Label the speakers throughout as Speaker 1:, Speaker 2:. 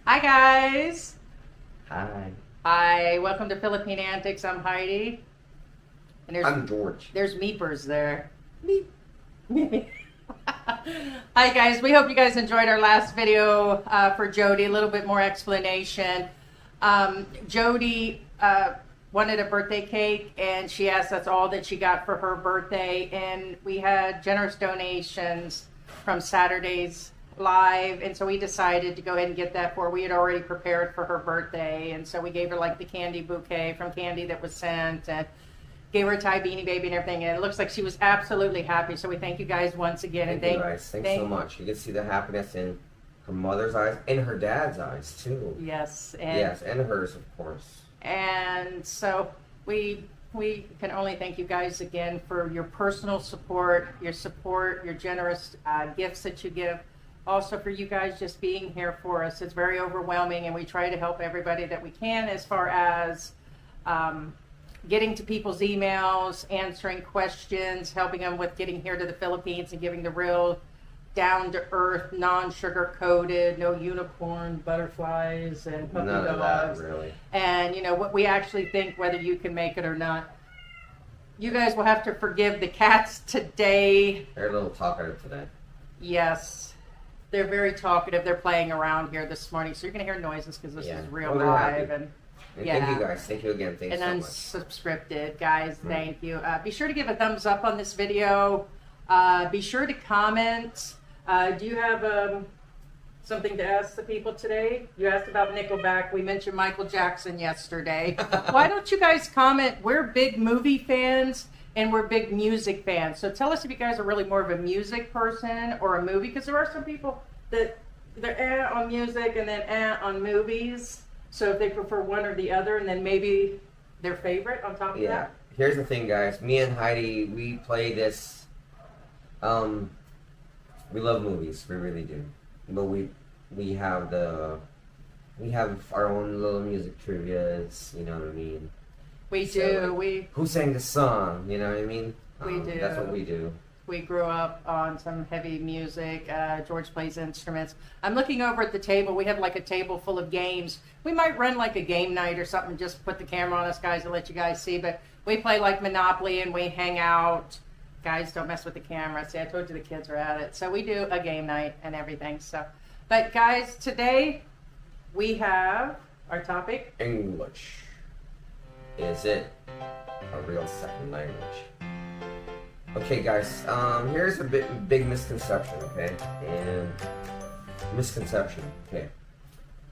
Speaker 1: Hi guys.
Speaker 2: Hi.
Speaker 1: Hi. Welcome to Philippine Antics. I'm Heidi. And
Speaker 2: I'm George.
Speaker 1: there's Meepers there. Meep. Hi guys. We hope you guys enjoyed our last video for Jody. A little bit more explanation. Jody wanted a birthday cake, and she asked that's all that she got for her birthday. And we had generous donations from Saturday's live, and so we decided to go ahead and get that for her. We had already prepared for her birthday, and so we gave her like the candy bouquet from Candy that was sent, and gave her a Thai beanie baby and everything, and it looks like she was absolutely happy. So we thank you guys once again.
Speaker 2: Thank you guys. Thanks so much. You can see the happiness in her mother's eyes and her dad's eyes too.
Speaker 1: Yes.
Speaker 2: And hers, of course.
Speaker 1: And so we can only thank you guys again for your personal support, your generous gifts that you give. Also for you guys just being here for us. It's very overwhelming, and we try to help everybody that we can as far as getting to people's emails, answering questions, helping them with getting here to the Philippines and giving the real down-to-earth, non-sugar-coated, no unicorn butterflies and puppy
Speaker 2: None of
Speaker 1: dogs.
Speaker 2: that, really.
Speaker 1: And, you know, what we actually think, whether you can make it or not. You guys will have to forgive the cats today.
Speaker 2: They're a little talkative today.
Speaker 1: Yes. They're very talkative. They're playing around here this morning, so you're going to hear noises because this is real live. And
Speaker 2: thank you guys. Thank you again. Thanks so much.
Speaker 1: And unsubscripted, guys, thank you. Be sure to give a thumbs up on this video. Be sure to comment. Do you have something to ask the people today? You asked about Nickelback. We mentioned Michael Jackson yesterday. Why don't you guys comment? We're big movie fans and we're big music fans. So tell us if you guys are really more of a music person or a movie, because there are some people that they're on music and then on movies. So if they prefer one or the other, and then maybe their favorite on top of that.
Speaker 2: Here's the thing, guys. Me and Heidi, we play this. We love movies. We really do. But we have our own little music trivias. You know what I mean?
Speaker 1: We do.
Speaker 2: Who sang the song? You know what I mean?
Speaker 1: We do.
Speaker 2: That's what we do.
Speaker 1: We grew up on some heavy music. George plays instruments. I'm looking over at the table. We have like a table full of games. We might run like a game night or something, just put the camera on us, guys, and let you guys see. But we play like Monopoly and we hang out. Guys, don't mess with the camera. See, I told you the kids are at it. So we do a game night and everything. So, but guys, today we have our topic.
Speaker 2: English. Is it a real second language? Okay, guys, here's a big misconception, okay? Okay.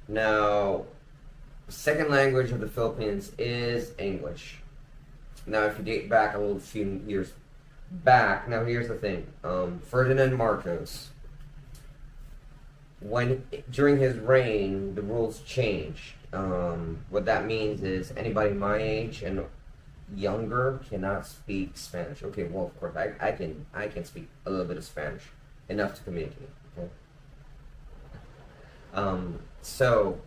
Speaker 2: Now, second language of the Philippines is English. Now, if you date back a little few years back, now here's the thing. Ferdinand Marcos, during his reign, the rules changed. What that means is anybody my age and younger cannot speak Spanish. Okay, well, of course, I can speak a little bit of Spanish, enough to communicate. Okay. So,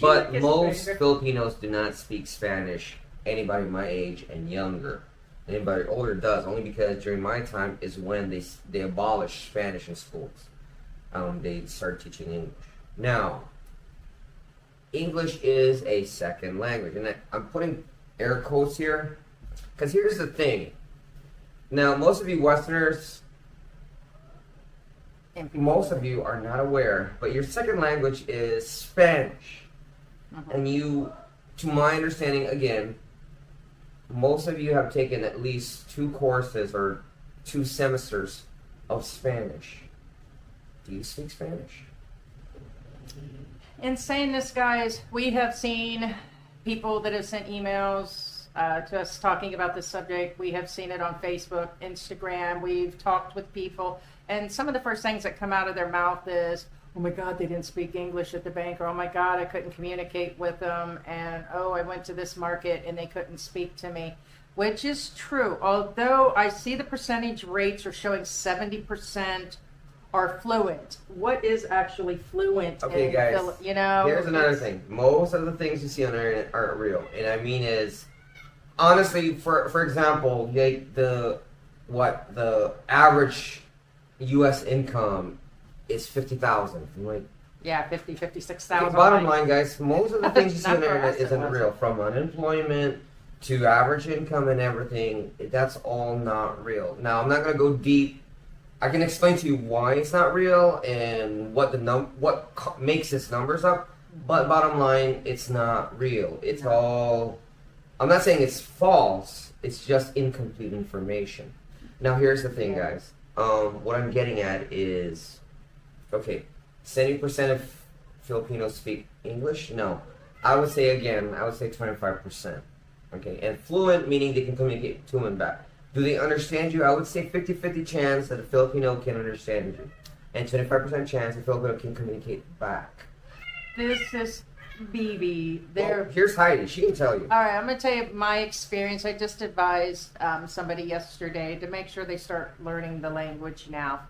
Speaker 2: but most Filipinos do not speak Spanish. Anybody my age and younger. Anybody older does, only because during my time is when they abolished Spanish in schools. They started teaching English. Now, English is a second language, and I'm putting air quotes here, because here's the thing. Now, most of you Westerners, most of you are not aware, but your second language is Spanish. And you, to my understanding, again, most of you have taken at least 2 courses or 2 semesters of Spanish. Do you speak Spanish?
Speaker 1: In saying this, guys, we have seen people that have sent emails to us talking about this subject. We have seen it on Facebook, Instagram. We've talked with people, and some of the first things that come out of their mouth is, oh my God, they didn't speak English at the bank, or oh my God, I couldn't communicate with them, and oh, I went to this market and they couldn't speak to me, which is true. Although I see the percentage rates are showing 70% are fluent. What is actually fluent?
Speaker 2: Okay, guys.
Speaker 1: You know,
Speaker 2: here's another thing. Most of the things you see on the internet aren't real, and I mean is, honestly, for example, the average U.S. income is $50,000. I'm like,
Speaker 1: Yeah, 50, 56,000.
Speaker 2: Okay, bottom line, guys, most of the things you see on the
Speaker 1: Not for
Speaker 2: internet
Speaker 1: us, it
Speaker 2: isn't
Speaker 1: wasn't.
Speaker 2: real. From unemployment to average income and everything, that's all not real. Now, I'm not going to go deep. I can explain to you why it's not real and what makes its numbers up. But bottom line, it's not real. It's all. I'm not saying it's false. It's just incomplete information. Now, here's the thing, guys. What I'm getting at is, okay, 70% of Filipinos speak English? No. I would say 25%. Okay, and fluent meaning they can communicate to and back. Do they understand you? I would say 50-50 chance that a Filipino can understand you. And 25% chance a Filipino can communicate back.
Speaker 1: This is BB.
Speaker 2: Well, here's Heidi. She can tell you.
Speaker 1: All right, I'm going to tell you my experience. I just advised somebody yesterday to make sure they start learning the language now.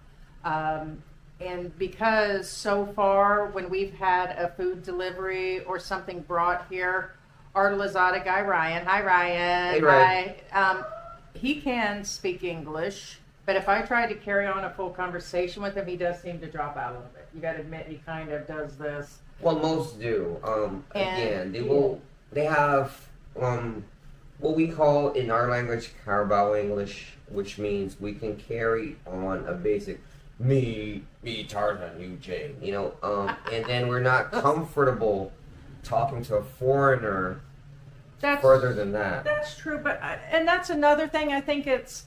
Speaker 1: And because so far when we've had a food delivery or something brought here, our Lazada guy, Ryan. Hi, Ryan.
Speaker 2: Hey, Ryan.
Speaker 1: Hi. He can speak English, but if I try to carry on a full conversation with him, he does seem to drop out a little bit. You got to admit, he kind of does this.
Speaker 2: Well, most do. Again, they have what we call in our language Carabao English, which means we can carry on a basic me Tarzan, you Jane, and then we're not comfortable talking to a foreigner further than that.
Speaker 1: That's true, but and that's another thing. I think it's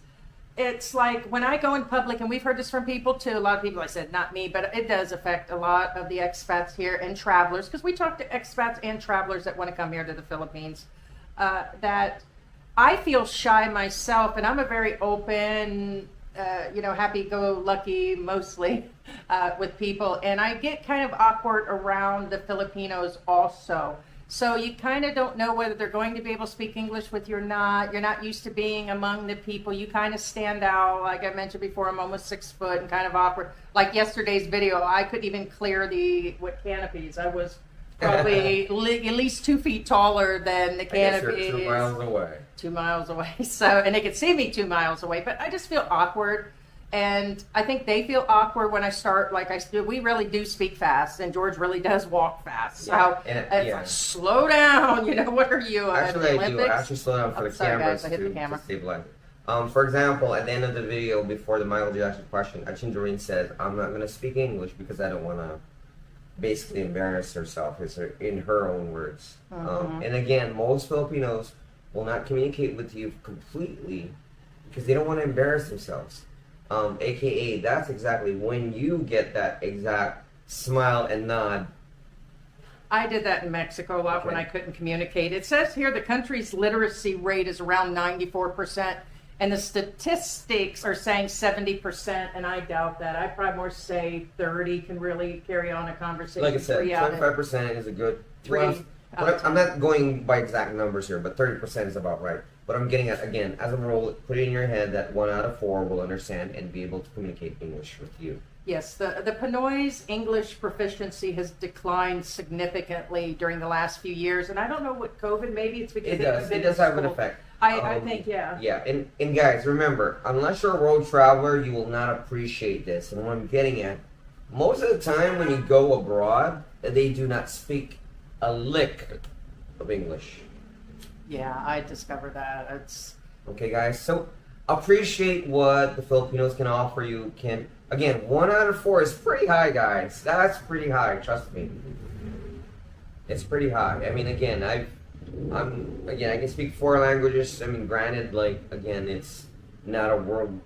Speaker 1: like when I go in public, and we've heard this from people too. A lot of people, I said, not me, but it does affect a lot of the expats here and travelers, because we talk to expats and travelers that want to come here to the Philippines. That I feel shy myself, and I'm a very open, happy-go-lucky mostly with people, and I get kind of awkward around the Filipinos also. So you kind of don't know whether they're going to be able to speak English with you or not. You're not used to being among the people. You kind of stand out. Like I mentioned before, I'm almost 6 foot and kind of awkward. Like yesterday's video, I couldn't even clear the canopies. I was probably at least 2 feet taller than the canopies.
Speaker 2: 2 miles away.
Speaker 1: 2 miles away. So, and they could see me 2 miles away, but I just feel awkward. And I think they feel awkward when I start, we really do speak fast, and George really does walk fast. So, slow down, what are you?
Speaker 2: Actually, I do. I actually slow down for the cameras to stabilize it. For example, at the end of the video, before the Michael Jackson question, Achin Doreen says, I'm not going to speak English because I don't want to basically embarrass herself, in her own words. And again, most Filipinos will not communicate with you completely because they don't want to embarrass themselves. AKA, that's exactly when you get that exact smile and nod.
Speaker 1: I did that in Mexico a lot when I couldn't communicate. It says here the country's literacy rate is around 94%, and the statistics are saying 70%, and I doubt that. I'd probably more say 30 can really carry on a conversation.
Speaker 2: Like I said, 25% is a good... I'm not going by exact numbers here, but 30% is about right. But I'm getting at, again, as a rule, put it in your head that 1 out of 4 will understand and be able to communicate English with you.
Speaker 1: Yes, the Pinoy's English proficiency has declined significantly during the last few years, and I don't know what COVID, maybe it's because
Speaker 2: it does have an effect.
Speaker 1: I think, yeah.
Speaker 2: Yeah, and guys, remember, unless you're a world traveler, you will not appreciate this. And what I'm getting at, most of the time when you go abroad, they do not speak a lick of English.
Speaker 1: Yeah, I discovered that. It's
Speaker 2: okay, guys. So appreciate what the Filipinos can offer you. Again, 1 out of 4 is pretty high, guys. That's pretty high. Trust me. It's pretty high. I mean, again, I can speak 4 languages. I mean, granted, it's not a world.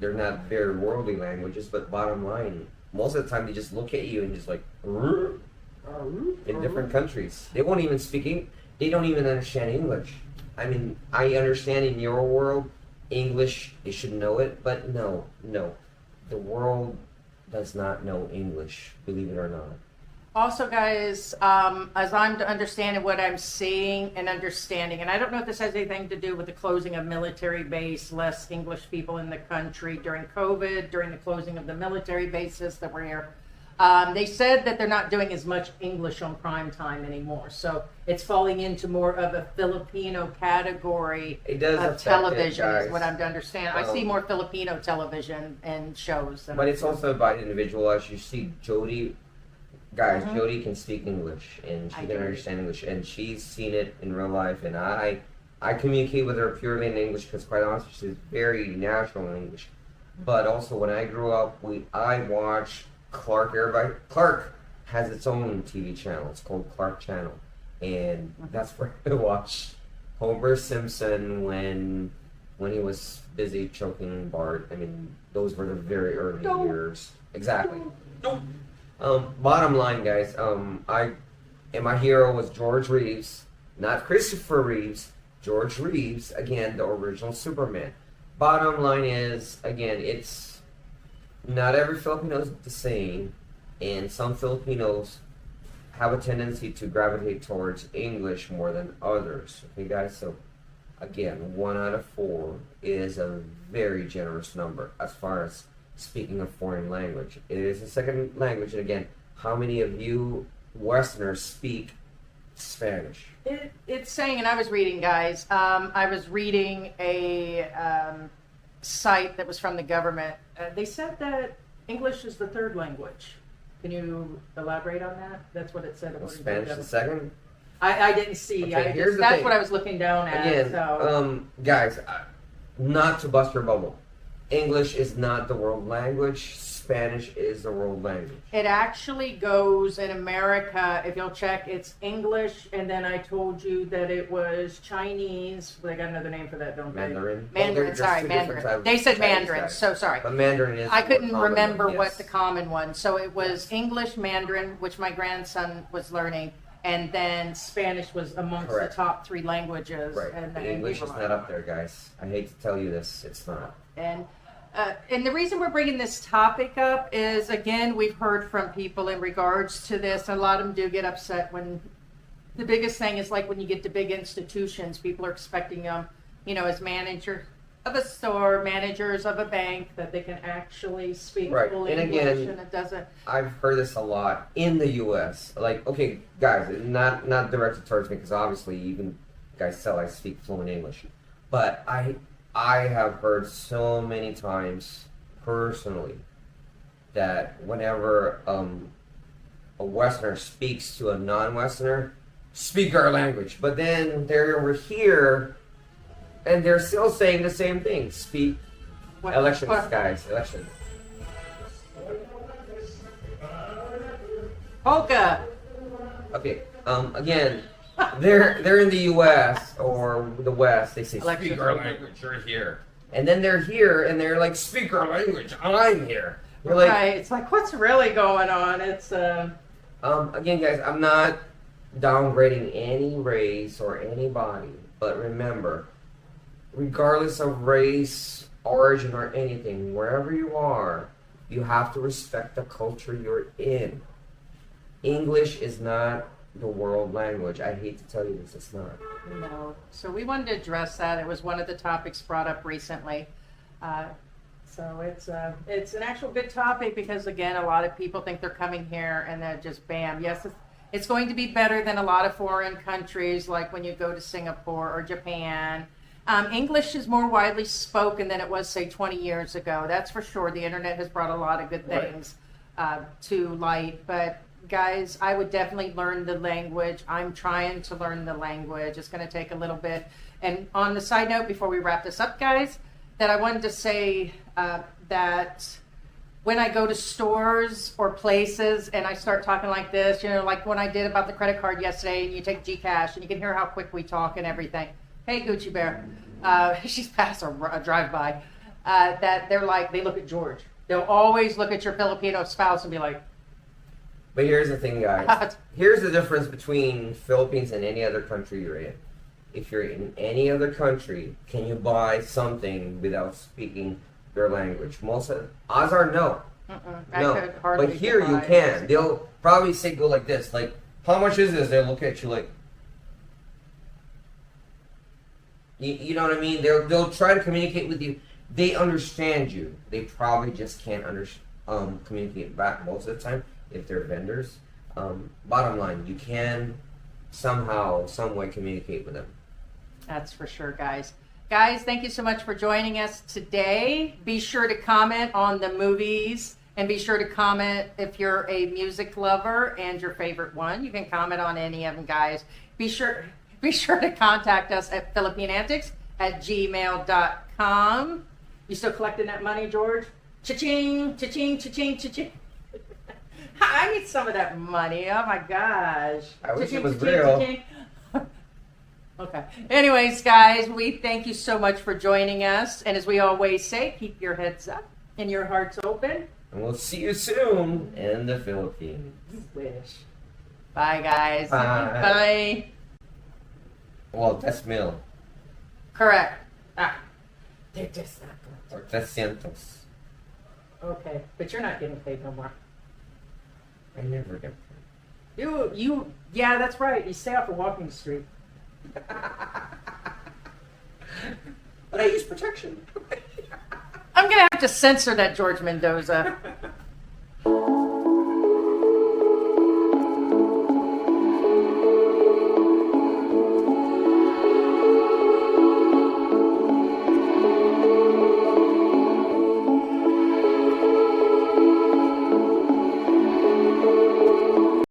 Speaker 2: They're not very worldly languages, but bottom line, most of the time they just look at you and just in different countries. They won't even speak They don't even understand English. I mean, I understand in your world, English, they should know it, but no. The world does not know English, believe it or not.
Speaker 1: Also, guys, as I'm understanding what I'm seeing and understanding, and I don't know if this has anything to do with the closing of military base, less English people in the country during COVID, during the closing of the military bases that were here. They said that they're not doing as much English on prime time anymore, so it's falling into more of a Filipino category of television, is what I'm to understand. I see more Filipino television and shows.
Speaker 2: But it's also about individual. As you see, Jody, guys, Jody can speak English, and she
Speaker 1: I
Speaker 2: can
Speaker 1: do.
Speaker 2: understand English, and she's seen it in real life, and I communicate with her purely in English because, quite honestly, she's very natural in English. But also, when I grew up, I watched Clark. Clark has its own TV channel. It's called Clark Channel, and that's where I watched Homer Simpson when he was busy choking Bart. I mean, those were the very early years. Exactly. Bottom line, guys, my hero was George Reeves, not Christopher Reeves. George Reeves, again, the original Superman. Bottom line is, again, it's not every Filipino is the same, and some Filipinos have a tendency to gravitate towards English more than others. Okay, guys, so again, 1 out of 4 is a very generous number as far as speaking a foreign language. It is a second language, and again, how many of you Westerners speak Spanish?
Speaker 1: It's saying, and I was reading, guys, I was reading a site that was from the government. They said that English is the third language. Can you elaborate on that? That's what it said.
Speaker 2: Well, Spanish the second?
Speaker 1: I didn't see.
Speaker 2: Okay,
Speaker 1: That's what I was looking down at.
Speaker 2: Again,
Speaker 1: so.
Speaker 2: Guys, not to bust your bubble. English is not the world language. Spanish is the world language.
Speaker 1: It actually goes in America, if you'll check, it's English, and then I told you that it was Chinese. They got another name for that, don't they?
Speaker 2: Mandarin.
Speaker 1: Mandarin, sorry, Mandarin. They said Mandarin, so sorry.
Speaker 2: But Mandarin is.
Speaker 1: I couldn't remember
Speaker 2: one,
Speaker 1: what
Speaker 2: yes.
Speaker 1: the common one. So it was English, Mandarin, which my grandson was learning, and then Spanish was amongst
Speaker 2: Correct.
Speaker 1: the top 3 languages.
Speaker 2: Right.
Speaker 1: And
Speaker 2: English is not up there, guys. I hate to tell you this, it's not.
Speaker 1: And the reason we're bringing this topic up is, again, we've heard from people in regards to this. A lot of them do get upset when the biggest thing is like when you get to big institutions, people are expecting them, as manager of a store, managers of a bank, that they can actually speak
Speaker 2: Right.
Speaker 1: full
Speaker 2: And
Speaker 1: English,
Speaker 2: again,
Speaker 1: and it doesn't.
Speaker 2: I've heard this a lot in the U.S. Like, okay, guys, not directed towards me because obviously you guys tell I speak fluent English, but I have heard so many times personally that whenever a Westerner speaks to a non-Westerner, speak our language, but then they're over here and they're still saying the same thing. Speak elections, guys, elections.
Speaker 1: Polka.
Speaker 2: Okay, again, they're in the U.S. or the West. They say,
Speaker 1: Elections.
Speaker 2: speak our language, you're here. And then they're here and they're like, speak our language, I'm here. You're like,
Speaker 1: Right. It's like, what's really going on? It's
Speaker 2: again, guys, I'm not downgrading any race or anybody, but remember, regardless of race, origin, or anything, wherever you are, you have to respect the culture you're in. English is not the world language. I hate to tell you this, it's not.
Speaker 1: No. So we wanted to address that. It was one of the topics brought up recently. So it's an actual good topic because, again, a lot of people think they're coming here and they're just bam. Yes, it's going to be better than a lot of foreign countries, like when you go to Singapore or Japan. English is more widely spoken than it was, say, 20 years ago. That's for sure. The internet has brought a lot of good things to light. But, guys, I would definitely learn the language. I'm trying to learn the language. It's going to take a little bit. And on the side note, before we wrap this up, guys, that I wanted to say that when I go to stores or places and I start talking like this, like when I did about the credit card yesterday, and you take Gcash and you can hear how quick we talk and everything. Hey, Gucci Bear. She's passed a drive-by. That they look at George. They'll always look at your Filipino spouse and be like.
Speaker 2: But here's the thing, guys. Here's the difference between Philippines and any other country you're in. If you're in any other country, can you buy something without speaking their language? Most of odds are no. No. But here you can. They'll probably go like this, like, how much is this? They'll look at you like, you know what I mean? They'll try to communicate with you. They understand you. They probably just can't communicate back most of the time if they're vendors. Bottom line, you can somehow, some way communicate with them.
Speaker 1: That's for sure, guys. Guys, thank you so much for joining us today. Be sure to comment on the movies And be sure to comment if you're a music lover and your favorite one. You can comment on any of them, guys. Be sure to contact us at philipppineantics@gmail.com. You still collecting that money, George? Cha-ching, cha-ching, cha-ching, cha-ching. I need some of that money. Oh my gosh.
Speaker 2: I wish
Speaker 1: Cha-ching,
Speaker 2: it was
Speaker 1: cha-ching,
Speaker 2: real.
Speaker 1: cha-ching. Okay. Anyways, guys, we thank you so much for joining us. And as we always say, keep your heads up and your hearts open.
Speaker 2: And we'll see you soon in the Philippines.
Speaker 1: You wish. Bye, guys.
Speaker 2: Bye.
Speaker 1: Bye.
Speaker 2: Well, that's mil.
Speaker 1: Correct. They're just not
Speaker 2: Or 300.
Speaker 1: Okay, but you're not getting paid no more.
Speaker 2: I never get
Speaker 1: Yeah, that's right. You stay off of Walking Street.
Speaker 2: But I use protection.
Speaker 1: I'm gonna have to censor that, George Mendoza.